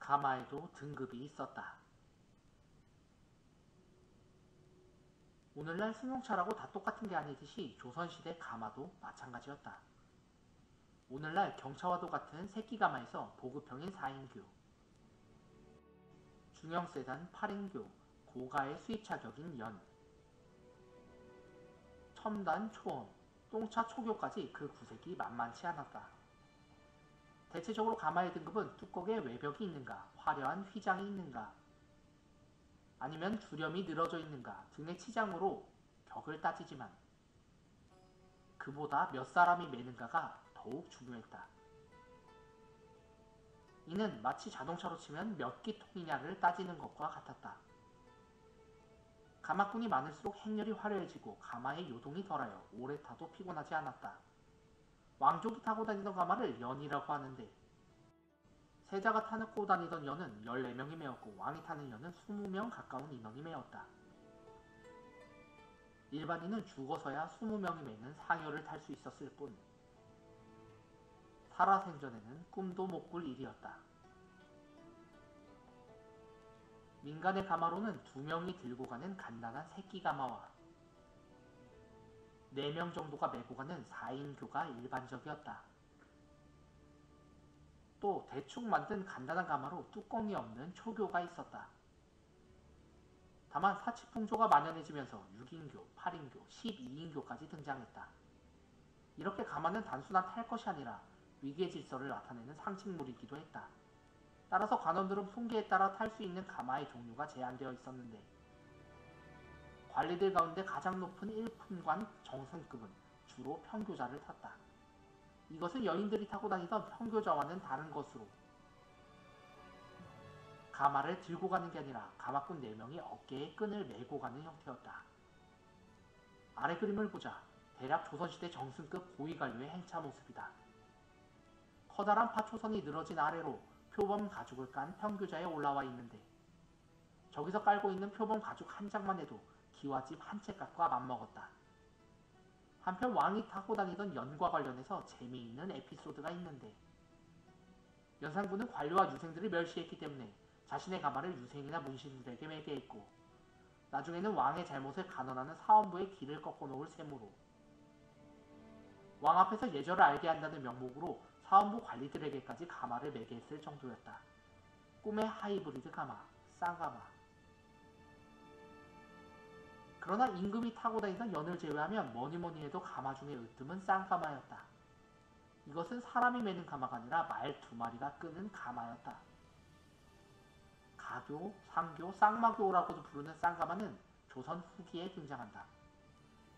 가마에도 등급이 있었다. 오늘날 승용차라고 다 똑같은 게 아니듯이 조선시대 가마도 마찬가지였다. 오늘날 경차와도 같은 새끼가마에서 보급형인 4인교, 중형 세단 8인교, 고가의 수입차 격인 연, 첨단 초원, 똥차 초교까지 그 구색이 만만치 않았다. 대체적으로 가마의 등급은 뚜껑에 외벽이 있는가, 화려한 휘장이 있는가, 아니면 주렴이 늘어져 있는가 등의 치장으로 격을 따지지만 그보다 몇 사람이 매는가가 더욱 중요했다. 이는 마치 자동차로 치면 몇 기통이냐를 따지는 것과 같았다. 가마꾼이 많을수록 행렬이 화려해지고 가마의 요동이 덜하여 오래 타도 피곤하지 않았다. 왕족이 타고 다니던 가마를 연이라고 하는데 세자가 타고 다니던 연은 14명이 메었고 왕이 타는 연은 20명 가까운 인원이 메었다. 일반인은 죽어서야 20명이 메는 상여를 탈 수 있었을 뿐 살아생전에는 꿈도 못 꿀 일이었다. 민간의 가마로는 2명이 들고 가는 간단한 새끼가마와 4명 정도가 메고 가는 4인교가 일반적이었다. 또 대충 만든 간단한 가마로 뚜껑이 없는 초교가 있었다. 다만 사치풍조가 만연해지면서 6인교, 8인교, 12인교까지 등장했다. 이렇게 가마는 단순한 탈 것이 아니라 위계 질서를 나타내는 상징물이기도 했다. 따라서 관원들은 풍기에 따라 탈 수 있는 가마의 종류가 제한되어 있었는데 관리들 가운데 가장 높은 1품관 정승급은 주로 평교자를 탔다. 이것은 여인들이 타고 다니던 평교자와는 다른 것으로 가마를 들고 가는 게 아니라 가마꾼 4명이 어깨에 끈을 메고 가는 형태였다. 아래 그림을 보자 대략 조선시대 정승급 고위관료의 행차 모습이다. 커다란 파초선이 늘어진 아래로 표범 가죽을 깐 평교자에 올라와 있는데 저기서 깔고 있는 표범 가죽 한 장만 해도 기와집 한 채값과 맞먹었다. 한편 왕이 타고 다니던 연과 관련해서 재미있는 에피소드가 있는데 연산군은 관료와 유생들을 멸시했기 때문에 자신의 가마를 유생이나 문신들에게 매게 했고 나중에는 왕의 잘못을 간언하는 사원부의 길을 꺾어놓을 셈으로 왕 앞에서 예절을 알게 한다는 명목으로 사원부 관리들에게까지 가마를 매게 했을 정도였다. 꿈의 하이브리드 가마, 쌍가마. 그러나 임금이 타고 다니던 연을 제외하면 뭐니뭐니 해도 가마 중에 으뜸은 쌍가마였다. 이것은 사람이 매는 가마가 아니라 말 2마리가 끄는 가마였다. 가교, 상교, 쌍마교라고도 부르는 쌍가마는 조선 후기에 등장한다.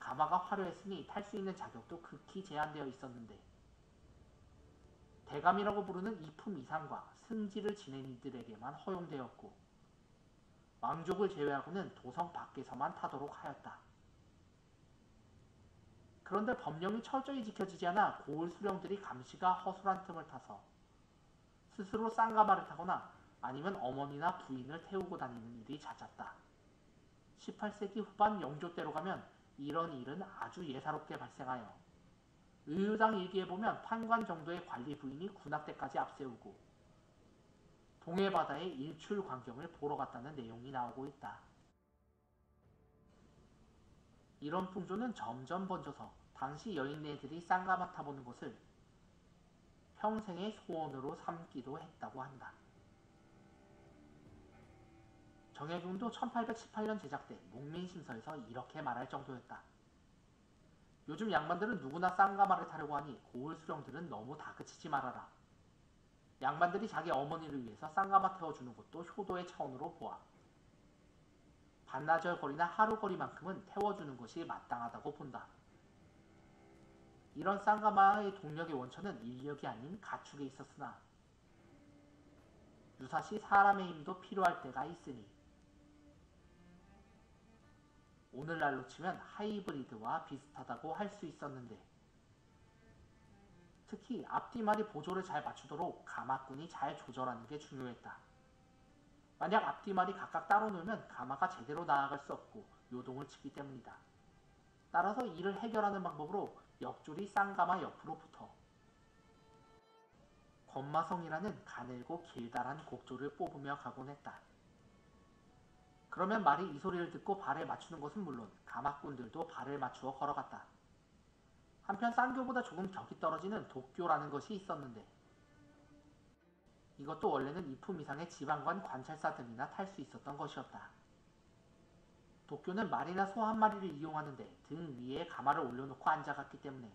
가마가 화려했으니 탈 수 있는 자격도 극히 제한되어 있었는데 대감이라고 부르는 2품 이상과 승지를 지낸 이들에게만 허용되었고 왕족을 제외하고는 도성 밖에서만 타도록 하였다. 그런데 법령이 철저히 지켜지지 않아 고을 수령들이 감시가 허술한 틈을 타서 스스로 쌍가마를 타거나 아니면 어머니나 부인을 태우고 다니는 일이 잦았다. 18세기 후반 영조 때로 가면 이런 일은 아주 예사롭게 발생하여 의유당 일기에 보면 판관 정도의 관리 부인이 군악대까지 앞세우고 동해바다의 일출 광경을 보러 갔다는 내용이 나오고 있다. 이런 풍조는 점점 번져서 당시 여인네들이 쌍가마 타보는 것을 평생의 소원으로 삼기도 했다고 한다. 정혜궁도 1818년 제작된 목민심서에서 이렇게 말할 정도였다. 요즘 양반들은 누구나 쌍가마를 타려고 하니 고을 수령들은 너무 다그치지 말아라. 양반들이 자기 어머니를 위해서 쌍가마 태워주는 것도 효도의 차원으로 보아 반나절 거리나 하루 거리만큼은 태워주는 것이 마땅하다고 본다. 이런 쌍가마의 동력의 원천은 인력이 아닌 가축에 있었으나 유사시 사람의 힘도 필요할 때가 있으니 오늘날로 치면 하이브리드와 비슷하다고 할 수 있었는데 특히 앞뒤말이 보조를 잘 맞추도록 가마꾼이 잘 조절하는 게 중요했다. 만약 앞뒤말이 각각 따로 놀면 가마가 제대로 나아갈 수 없고 요동을 치기 때문이다. 따라서 이를 해결하는 방법으로 옆줄이 쌍가마 옆으로 붙어 권마성이라는 가늘고 길다란 곡조를 뽑으며 가곤 했다. 그러면 말이 이 소리를 듣고 발을 맞추는 것은 물론 가마꾼들도 발을 맞추어 걸어갔다. 한편 쌍교보다 조금 격이 떨어지는 도쿄라는 것이 있었는데 이것도 원래는 2품 이상의 지방관 관찰사들이나 탈 수 있었던 것이었다. 도쿄는 말이나 소 한 마리를 이용하는데 등 위에 가마를 올려놓고 앉아갔기 때문에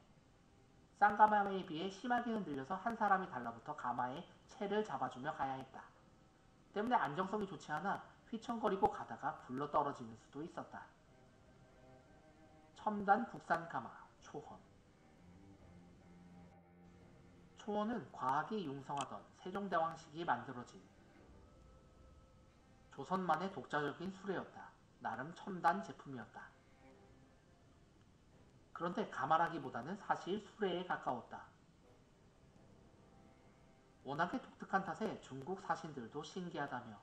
쌍가마에 비해 심하게 흔들려서 한 사람이 달라붙어 가마에 채를 잡아주며 가야 했다. 때문에 안정성이 좋지 않아 휘청거리고 가다가 굴러 떨어지는 수도 있었다. 첨단 국산 가마, 초헌. 초헌은 과학이 융성하던 세종대왕식이 만들어진 조선만의 독자적인 수레였다. 나름 첨단 제품이었다. 그런데 가마라기보다는 사실 수레에 가까웠다. 워낙에 독특한 탓에 중국 사신들도 신기하다며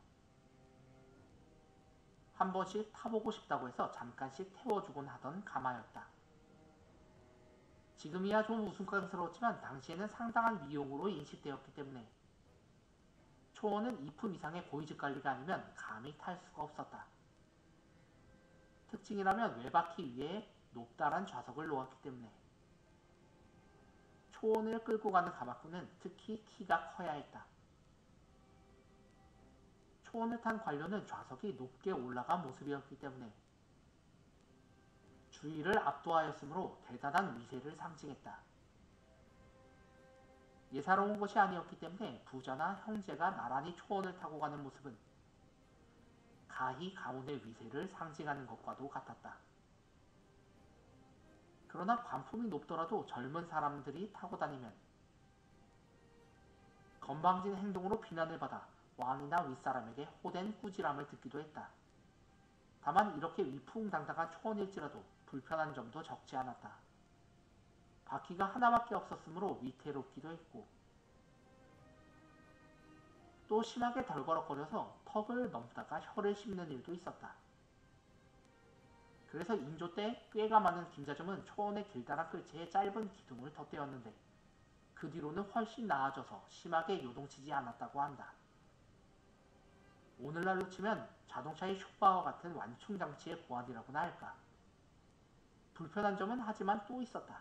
한 번씩 타보고 싶다고 해서 잠깐씩 태워주곤 하던 가마였다. 지금이야 좀 우스꽝스러웠지만 당시에는 상당한 위용으로 인식되었기 때문에 초원은 2품 이상의 고위직 관리가 아니면 감히 탈 수가 없었다. 특징이라면 외바퀴 위에 높다란 좌석을 놓았기 때문에 초원을 끌고 가는 가마꾼은 특히 키가 커야 했다. 초원을 탄 관료는 좌석이 높게 올라간 모습이었기 때문에 주위를 압도하였으므로 대단한 위세를 상징했다. 예사로운 것이 아니었기 때문에 부자나 형제가 나란히 초원을 타고 가는 모습은 가히 가문의 위세를 상징하는 것과도 같았다. 그러나 관품이 높더라도 젊은 사람들이 타고 다니면 건방진 행동으로 비난을 받아 왕이나 윗사람에게 호된 꾸지람을 듣기도 했다. 다만 이렇게 위풍당당한 초원일지라도 불편한 점도 적지 않았다. 바퀴가 하나밖에 없었으므로 위태롭기도 했고 또 심하게 덜거럭거려서 턱을 넘다가 혀를 씹는 일도 있었다. 그래서 인조 때 꾀가 많은 김자점은 초원의 길다란 끌채에 짧은 기둥을 덧대었는데 그 뒤로는 훨씬 나아져서 심하게 요동치지 않았다고 한다. 오늘날로 치면 자동차의 쇼바와 같은 완충장치의 보완이라고나 할까. 불편한 점은 하지만 또 있었다.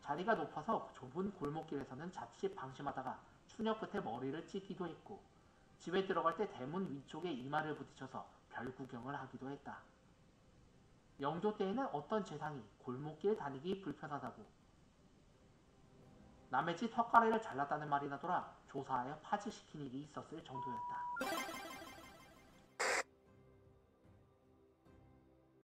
자리가 높아서 좁은 골목길에서는 자칫 방심하다가 추녀 끝에 머리를 찢기도 했고 집에 들어갈 때 대문 위쪽에 이마를 부딪혀서 별 구경을 하기도 했다. 영조 때에는 어떤 재상이 골목길 다니기 불편하다고 남의 집 턱가래를 잘랐다는 말이 나돌아 조사하여 파지시킨 일이 있었을 정도였다.